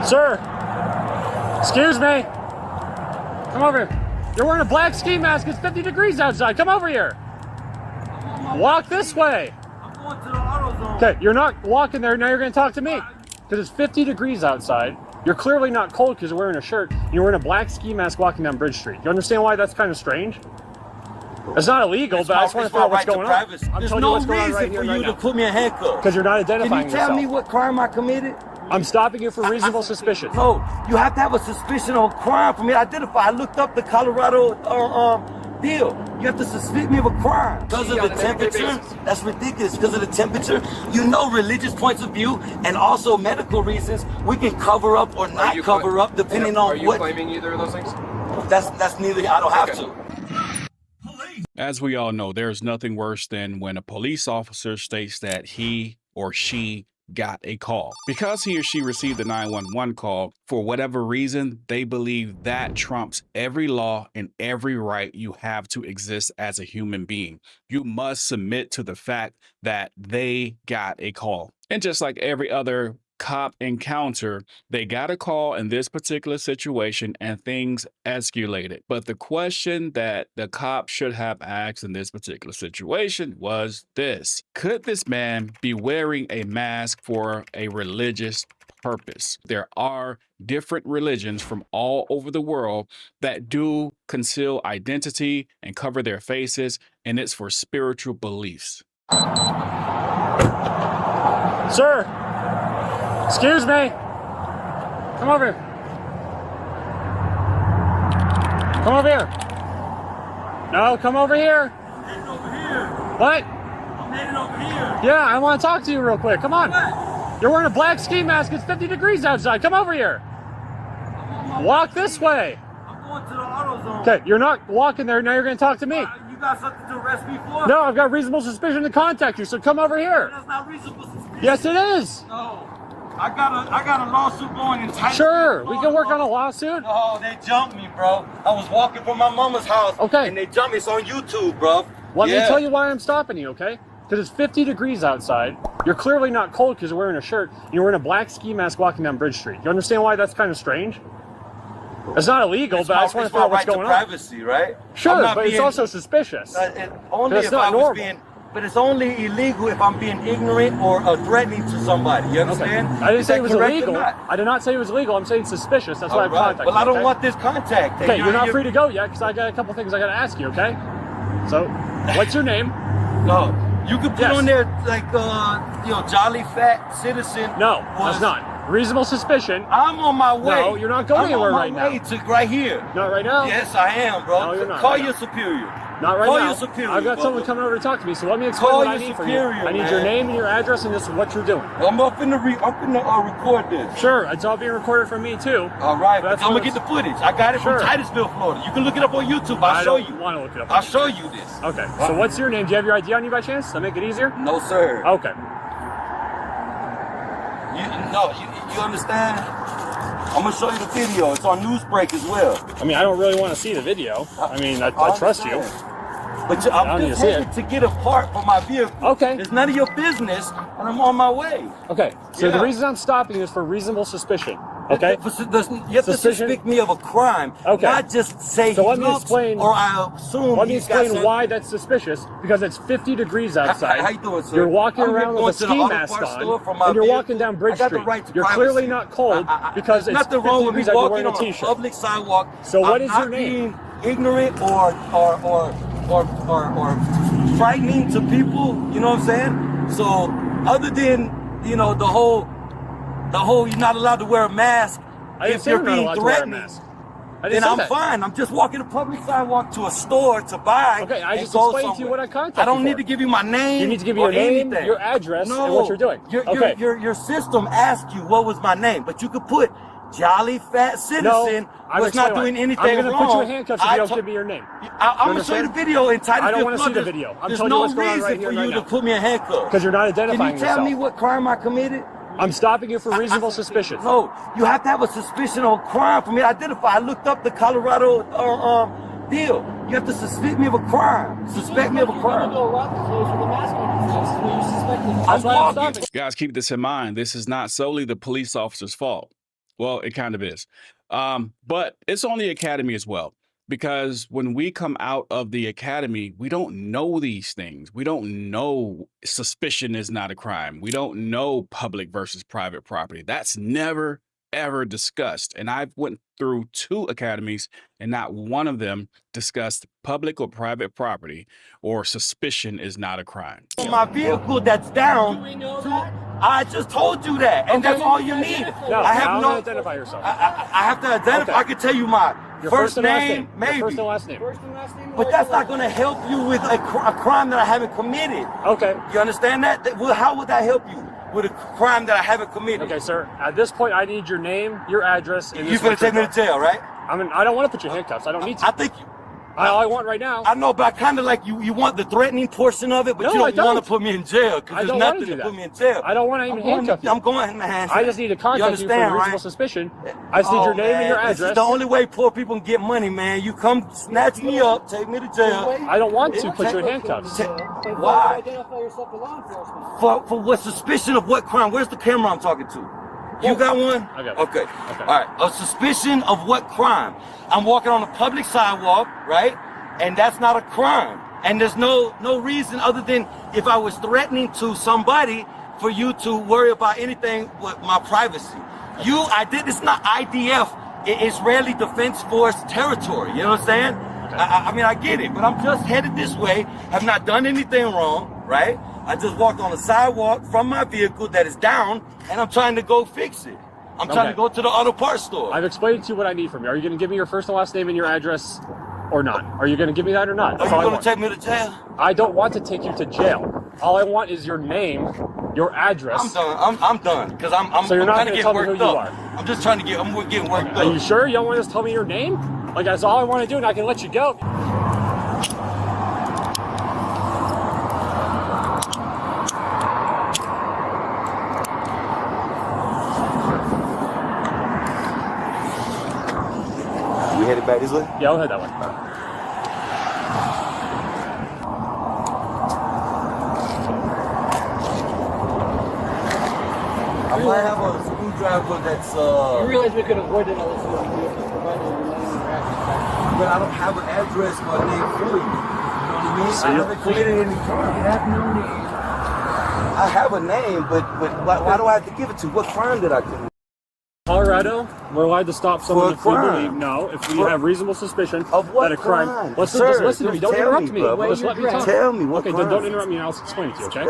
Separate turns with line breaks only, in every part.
Sir, excuse me. Come over here. You're wearing a black ski mask. It's 50 degrees outside. Come over here. Walk this way.
I'm going to the auto zone.
Okay, you're not walking there. Now you're going to talk to me. Because it's 50 degrees outside. You're clearly not cold because you're wearing a shirt. You're wearing a black ski mask walking down Bridge Street. You understand why that's kind of strange? It's not illegal, but I just want to find out what's going on.
There's no reason for you to put me in handcuffs.
Because you're not identifying
yourself. Can you tell me
yourself.
what crime I committed?
I'm stopping you for reasonable suspicion.
No, you have to have a suspicion of crime for me to identify. I looked up the Colorado deal. You have to suspect me of a crime. Because of the temperature? That's ridiculous. Because of the temperature? You know, religious points of view and also medical reasons, we can cover up or not cover up depending on what.
Are you claiming either of those things?
That's neither. I don't have to.
As we all know, there's nothing worse than when a police officer states that he or she got a call. Because he or she received a 911 call, for whatever reason, they believe that trumps every law and every right you have to exist as a human being. You must submit to the fact that they got a call. And just like every other cop encounter, they got a call in this particular situation and things escalated. But the question that the cop should have asked in this particular situation was this: could this man be wearing a mask for a religious purpose? There are different religions from all over the world that do conceal identity and cover their faces, and it's for spiritual beliefs.
Sir, excuse me. Come over here. Come over here. No, come over here.
I'm heading over here.
What?
I'm heading over here.
Yeah, I want to talk to you real quick. Come on.
What?
You're wearing a black ski mask. It's 50 degrees outside. Come over here. Walk this way.
I'm going to the auto zone.
Okay, you're not walking there. Now you're going to talk to me.
You got something to arrest me for?
No, I've got reasonable suspicion to contact you, so come over here.
That's not reasonable suspicion.
Yes, it is.
No. I got a lawsuit going in Tyranny.
Sure, we can work on a lawsuit.
Oh, they jumped me, bro. I was walking from my mama's house.
Okay.
And they jumped me. It's on YouTube, bro.
Let me tell you why I'm stopping you, okay? Because it's 50 degrees outside. You're clearly not cold because you're wearing a shirt. And you're wearing a black ski mask walking down Bridge Street. You understand why that's kind of strange? It's not illegal, but I just want to find out what's going on.
Privacy, right?
Sure, but it's also suspicious.
Only if I was being. But it's only illegal if I'm being ignorant or threatening to somebody. You understand?
Okay. I didn't say it was illegal. I did not say it was illegal. I'm saying suspicious. That's why I've contacted you.
Well, I don't want this contact.
Okay, you're not free to go yet because I got a couple things I got to ask you, okay? So, what's your name?
No. You could put on there, like, Jolly Fat Citizen.
No, that's not. Reasonable suspicion.
I'm on my way.
No, you're not going anywhere right now.
I'm on my way to right here.
Not right now?
Yes, I am, bro.
No, you're not.
Call your superior.
Not right
Call
now.
your superior.
I've got someone coming over to talk to me, so let me explain what I need from you. I need your name and your address and just what you're doing.
I'm finna record this.
Sure, it's all being recorded from me too.
All right, I'm gonna get the footage. I got it from Titusville, Florida. You can look it up on YouTube. I'll show you.
I don't want to look it up.
I'll show you this.
Okay, so what's your name? Do you have your ID on you by chance? To make it easier?
No, sir.
Okay.
You understand? I'm gonna show you the video. It's on Newsbreak as well.
I mean, I don't really want to see the video. I mean, I trust you.
But I'm just headed to get a part for my vehicle.
Okay.
It's none of your business, and I'm on my way.
Okay, so the reason I'm stopping is for reasonable suspicion. Okay?
You have to suspect me of a crime, not just say
so let me explain,
or I assume.
Let me explain why that's suspicious, because it's 50 degrees outside.
How you doing, sir?
You're walking around with a ski mask on, and you're walking down Bridge Street. You're clearly not cold because it's 50 degrees out, you're wearing a t-shirt.
Public sidewalk.
So what is your name?
Being ignorant or frightening to people, you know what I'm saying? So other than, the whole you're not allowed to wear a mask if you're being threatening, then I'm fine. I'm just walking a public sidewalk to a store to buy.
Okay, I just explained to you what I contacted.
I don't need to give you my name.
You need to give me your name, your address, and what you're doing.
Your system asks you what was my name, but you could put Jolly Fat Citizen was not doing anything wrong.
I'm going to put you in handcuffs if you don't give me your name.
I'm going to show you the video in Titusville.
I don't want to see the video.
There's no reason for you to put me in handcuffs.
Because you're not identifying yourself.
Can you tell me what crime I committed?
I'm stopping you for reasonable suspicion.
No, you have to have a suspicion of crime for me to identify. I looked up the Colorado deal. You have to suspect me of a crime. Suspect me of a crime.
Guys, keep this in mind. This is not solely the police officer's fault. Well, it kind of is. But it's on the academy as well. Because when we come out of the academy, we don't know these things. We don't know suspicion is not a crime. We don't know public versus private property. That's never, ever discussed. And I've went through 2 academies and not one of them discussed public or private property or suspicion is not a crime.
My vehicle that's down. I just told you that, and that's all you need.
No,
I have no.
identify yourself.
I have to identify.
Okay.
I can tell you my
Your
first
and last
name, maybe.
Your first and last name.
But that's not going to help you with a crime that I haven't committed.
Okay.
You understand that? Well, how would that help you with a crime that I haven't committed?
Okay, sir. At this point, I need your name, your address, and
You're going to take me to jail, right?
I don't want to put you in handcuffs. I don't need to.
I think.
All I want right now.
I know, but I kind of like you want the threatening portion of it, but
No,
you
I
don't want
don't.
to put me in jail because there's nothing to put me in jail.
I don't want to even handcuff you.
I'm going, man.
I just need to contact you for reasonable
right?
suspicion. I just need your name and your
This is
address.
the only way poor people can get money, man. You come snatch me up, take me to jail.
I don't want to put you in handcuffs.
Why?
Identify yourself to law enforcement.
For what suspicion of what crime? Where's the camera I'm talking to? You got one?
I got
Okay.
Okay.
All right. A suspicion of what crime? I'm walking on a public sidewalk, right? And that's not a crime. And there's no reason other than if I was threatening to somebody for you to worry about anything with my privacy. It's not IDF, Israeli Defense Force territory. You know what I'm saying?
Okay.
I mean, I get it, but I'm just headed this way, have not done anything wrong, right? I just walked on a sidewalk from my vehicle that is down, and I'm trying to go fix it. I'm trying to go to the auto parts store.
I've explained to you what I need from you. Are you going to give me your first and last name and your address or not? Are you going to give me that or not?
Are you going to take me to jail?
I don't want to take you to jail. All I want is your name, your address.
I'm done. I'm done because I'm
So you're not
trying to
gonna
get
tell me
worked
who you
up.
are?
I'm just trying to get. I'm getting worked
Are you
up.
sure you don't want to tell me your name? Like that's all I want to do, and I can let you go.
We headed back this way?
Yeah, I'll head that way.
I might have a screwdriver that's
You realize we could avoid it all this time. We have to provide your name and your address.
but I don't have an address or a name for you. You know what I mean? I haven't committed any crime. I have no name. I have a name, but why do I have to give it to you? What crime did I commit?
Colorado, we're allowed to stop someone if we
crime.
believe if we have reasonable suspicion
Of what
that a crime.
crime?
Listen,
Sir,
just listen to me. Don't
tell
interrupt
me,
me.
brother.
Just let me talk.
Tell me what
Okay,
crime.
then don't interrupt me and I'll explain it to you, okay?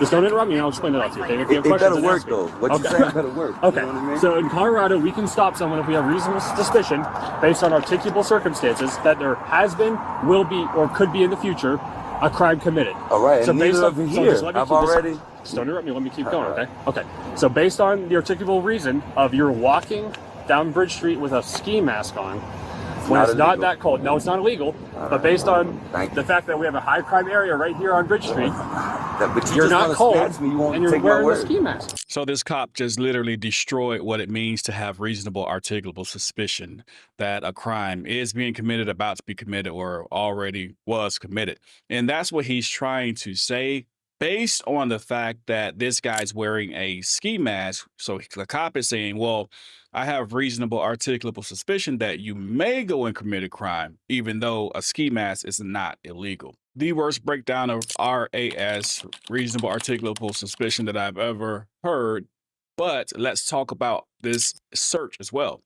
Just don't interrupt me and I'll explain it all to you, okay? If you have
It
questions,
better
then
work
ask me.
though. What you saying better work.
Okay,
You know what I mean?
so in Colorado, we can stop someone if we have reasonable suspicion based on articulable circumstances that there has been, will be, or could be in the future a crime committed.
All right,
So
and
based
neither
on
of you
so
here.
just let me
I've
keep this-
already.
Just don't interrupt me. Let me keep going. Okay. Okay. So based on the articulable reason of you're walking down Bridge Street with a ski mask on, when it's not that cold. No, it's not illegal. But based on the fact that we have a high crime area right here on Bridge Street,
But
you're
just
not
wanna
cold
snatch me, you won't
and you're
take my
wearing a
word.
ski mask.
So this cop just literally destroyed what it means to have reasonable articulable suspicion that a crime is being committed, about to be committed, or already was committed. And that's what he's trying to say based on the fact that this guy's wearing a ski mask. So the cop is saying, well, I have reasonable articulable suspicion that you may go and commit a crime, even though a ski mask is not illegal. The worst breakdown of RAS, reasonable articulable suspicion, that I've ever heard. But let's talk about this search as well.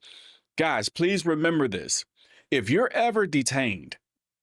Guys, please remember this. If you're ever detained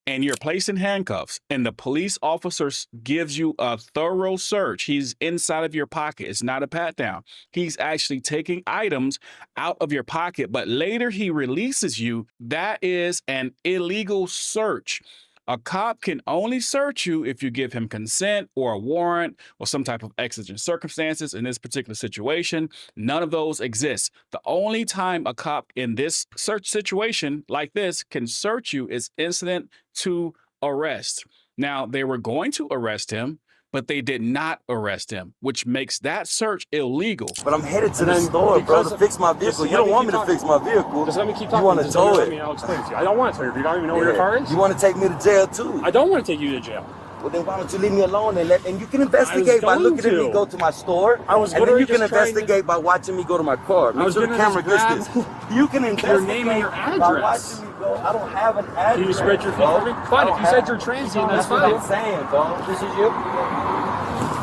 and you're placed in handcuffs and the police officer gives you a thorough search, he's inside of your pocket. It's not a pat down. He's actually taking items out of your pocket, but later he releases you. That is an illegal search. A cop can only search you if you give him consent or a warrant or some type of exigent circumstances. In this particular situation, none of those exist. The only time a cop in this search situation like this can search you is incident to arrest. Now, they were going to arrest him, but they did not arrest him, which makes that search illegal.
But I'm headed to
And
the
then
store, bro, to
because-
fix my
just
vehicle.
let
You don't
me
want me
keep
to fix my vehicle.
Just let me keep
You
talking.
want to
Just don't
tow
interrupt
it.
me and I'll explain it to you. I don't want to tow you. You don't even know where your car is.
You want to take me to jail too.
I don't want to take you to jail.
Well, then why don't you leave me alone and you can investigate by
going
looking at me
to.
go to my store.
I was
and then
literally
you can
just trying to-
investigate by watching me go to my car. Make
was
sure the
gonna
camera
just
gets this. You can investigate
name and your
by
address.
watching me go. I don't have an address.
Can you spread your feet for me? Fine, if you said you're transient, that's
what
fine.
I'm saying, bro.
This is you?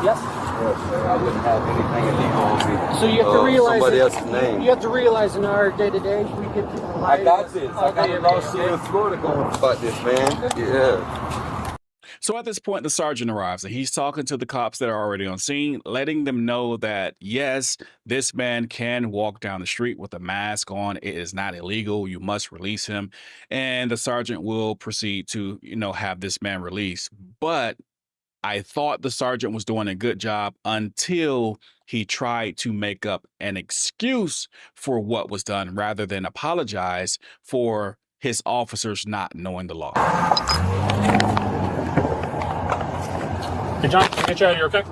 Yes.
I wouldn't have anything illegal on me.
So you have to realize
somebody
that-
else's name.
You have to realize in our day-to-day, we get people
I
lying.
got this. I got
Okay,
a lawsuit in Florida going about this, man. Yeah.
So at this point, the sergeant arrives and he's talking to the cops that are already on scene, letting them know that, yes, this man can walk down the street with a mask on. It is not illegal. You must release him. And the sergeant will proceed to, have this man released. But I thought the sergeant was doing a good job until he tried to make up an excuse for what was done rather than apologize for his officers not knowing the law.
Hey, John, get you out of here, okay? So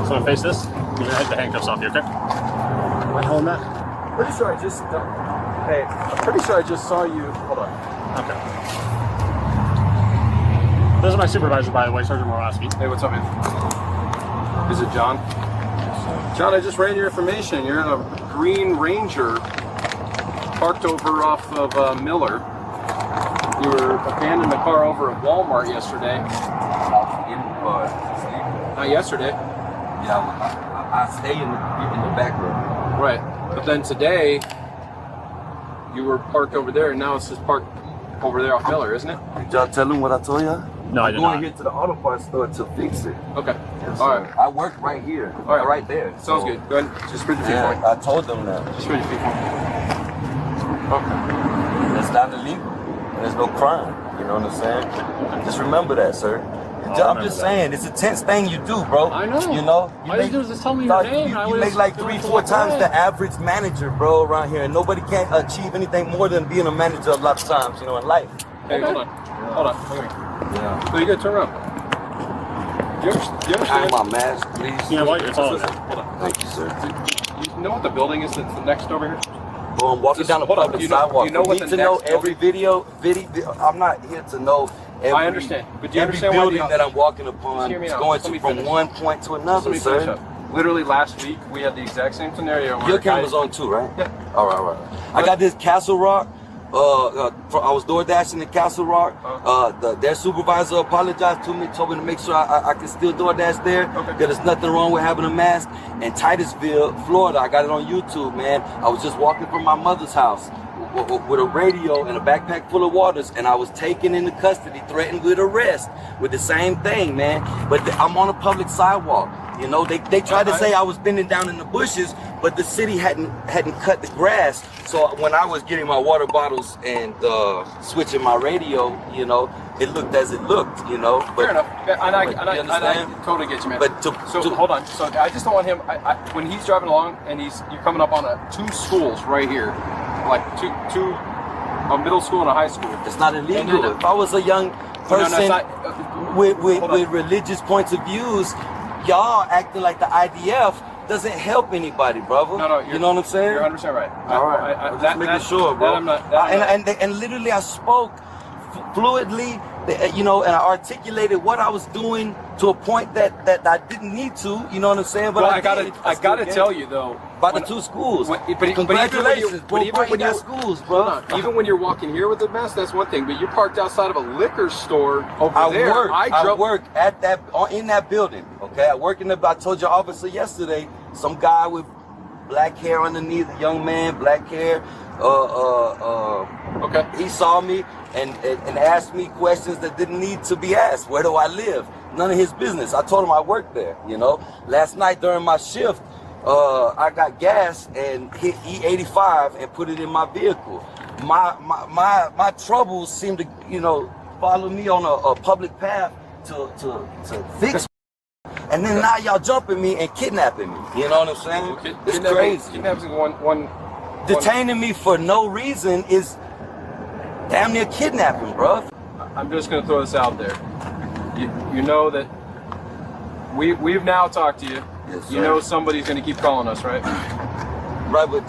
I'm gonna face this. You're gonna hit the handcuffs off you, okay? Am I holding that?
Pretty sure I just. Hey, I'm pretty sure I just saw you. Hold on.
Okay. This is my supervisor, by the way, Sergeant Morosky.
Hey, what's up, man? Is it John? John, I just ran your information. You're in a Green Ranger parked over off of Miller. You were abandoning the car over at Walmart yesterday. Not yesterday.
Yeah, I stay in the back room.
Right. But then today, you were parked over there, and now it's just parked over there off Miller, isn't it?
Did y'all tell him what I told y'all?
No, I
I'm
did
going
not.
here to the auto parts store to fix it.
Okay.
Yes,
All
sir.
right.
I work right here.
All right.
Right there.
Sounds good. Go ahead. Just spread your feet for me.
Yeah, I told them that.
Just spread your feet for me. Okay.
That's not illegal. And there's no crime. You know what I'm saying? Just remember that, sir. I'm
remember
just
that.
saying, it's a tense thing you do, bro.
I know.
You know?
All you do is just tell me your name.
You make like 3-4 times the average manager, bro, around here. And nobody can achieve anything more than being a manager a lot of times, in life.
Hey, hold on. Hold on. Look at me.
Yeah.
So you gotta turn around. Do you understand?
Hide my mask, please.
You know what? It's all in there.
Hold on.
Thank you, sir.
You know what the building is that's next over here?
Well, I'm walking
Just
down the
hold on.
public
You know-
sidewalk.
you know
For
what
me
the
to know
next
every video. I'm not here to know every,
I understand, but do you
every
understand why
building
the-
that I'm walking
Just
upon
hear me
is
out.
going
Just let me
from
finish.
one point to
Let
another,
me finish
sir.
up. Literally last week, we had the exact same scenario where
Your
a guy-
camera's on too, right?
Yeah.
All right. I got this Castle Rock. I was door dashing in Castle Rock. Their supervisor apologized to me, told me to make sure I can still door dash there.
Okay.
That there's nothing wrong with having a mask. In Titusville, Florida, I got it on YouTube, man. I was just walking from my mother's house with a radio and a backpack full of waters, and I was taken into custody, threatened with arrest with the same thing, man. But I'm on a public sidewalk. They tried to say I was bending down in the bushes, but the city hadn't cut the grass. So when I was getting my water bottles and switching my radio, it looked as it looked, But,
Fair enough. Yeah, and I
you understand?
totally get you, man.
But
So hold on. So I just don't want him. When he's driving along and you're coming up on two schools right here, like two a middle school and a high school.
It's not
And
illegal.
then-
If I was a young
No,
person
it's not.
with
Hold on.
religious points of views, y'all acting like the IDF doesn't help anybody, brother.
No,
you know what I'm saying?
You're 100% right.
All right. I'm just making sure, bro.
That I'm not. That I'm not-
And literally, I spoke fluidly, and I articulated what I was doing to a point that I didn't need to. You know what I'm saying? But
Well,
I
I gotta tell you though.
about
when-
the two schools.
But
Congratulations, bro.
even when
got
you
schools, bro.
Hold on. Even when you're walking here with the mask, that's one thing. But you're parked outside of a liquor store over
I
there.
work at that in that building. Okay, I work in the. I told your officer yesterday. Some guy with black hair underneath, a young man, black hair.
Okay.
He saw me and asked me questions that didn't need to be asked. Where do I live? None of his business. I told him I worked there. Last night during my shift, I got gas and hit E85 and put it in my vehicle. My troubles seem to follow me on a public path to fix. And then now y'all jumping me and kidnapping me. You know what I'm saying?
Okay.
It's crazy.
Kidnapping one.
Detaining me for no reason is damn near kidnapping, bro.
I'm just gonna throw this out there. You know that we've now talked to you.
Yes,
You
sir.
know somebody's gonna keep calling us, right?
Right, but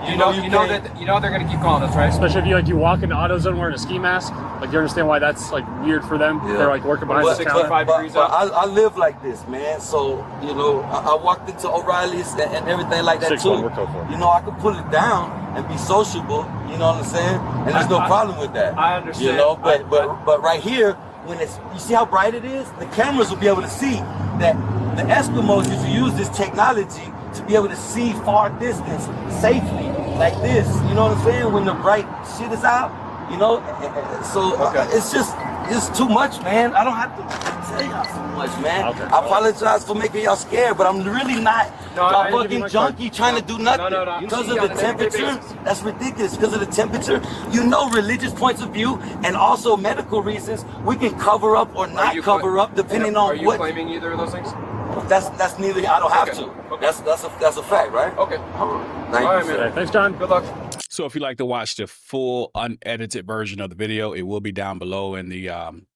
You know they're gonna keep calling us, right?
Especially if you walk into AutoZone wearing a ski mask. Like, you understand why that's like weird for them?
Yeah.
They're like working behind the counter.
But I live like this, man. So I walked into O'Reilly's and everything like that
6-1,
too.
we're tough.
I could pull it down and be sociable. You know what I'm saying? And there's no problem with that.
I understand.
But right here, when you see how bright it is, the cameras will be able to see that the Eskimos used to use this technology to be able to see far distance safely, like this. You know what I'm saying? When the bright shit is out, so it's too much, man. I don't have to tell y'all so much, man.
Okay.
I apologize for making y'all scared, but I'm really not a fucking junkie trying to do nothing.
No.
Because of the temperature, that's ridiculous. Because of the temperature, religious points of view and also medical reasons, we can cover up or not cover up depending on what.
Are you claiming either of those things?
That's neither. I don't have to.
Okay.
That's a fact, right?
Okay.
All right.
All right, man.
Thanks, John.
Good luck.
So if you'd like to watch the full unedited version of the video, it will be down below in the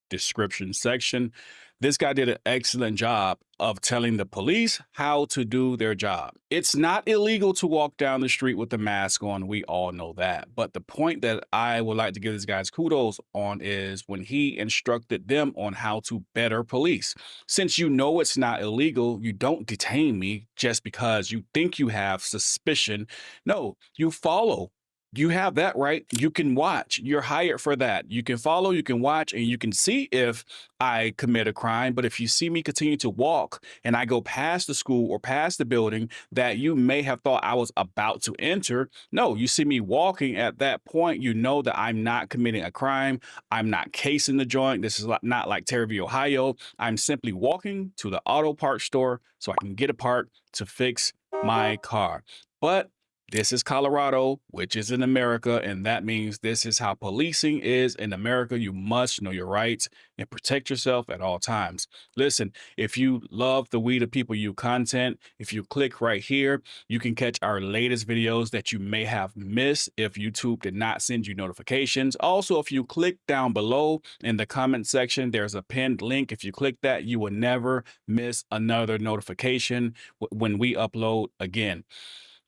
description section. This guy did an excellent job of telling the police how to do their job. It's not illegal to walk down the street with a mask on. We all know that. But the point that I would like to give this guy's kudos on is when he instructed them on how to better police. Since you know it's not illegal, you don't detain me just because you think you have suspicion. No, you follow. You have that right. You can watch. You're hired for that. You can follow, you can watch, and you can see if I commit a crime. But if you see me continue to walk and I go past the school or past the building that you may have thought I was about to enter, no, you see me walking at that point, you know that I'm not committing a crime. I'm not casing the joint. This is not like Tyranny, Ohio. I'm simply walking to the auto parts store so I can get a part to fix my car. But this is Colorado, which is in America, and that means this is how policing is in America. You must know your rights and protect yourself at all times. Listen, if you love the We the People You content, if you click right here, you can catch our latest videos that you may have missed if YouTube did not send you notifications. Also, if you click down below in the comment section, there's a pinned link. If you click that, you will never miss another notification when we upload again.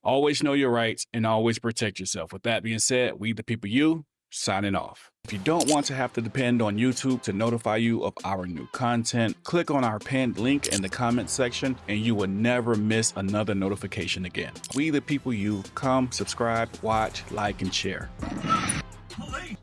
Always know your rights and always protect yourself. With that being said, We the People You, signing off. If you don't want to have to depend on YouTube to notify you of our new content, click on our pinned link in the comment section and you will never miss another notification again. We the People You, come, subscribe, watch, like, and share.
Police!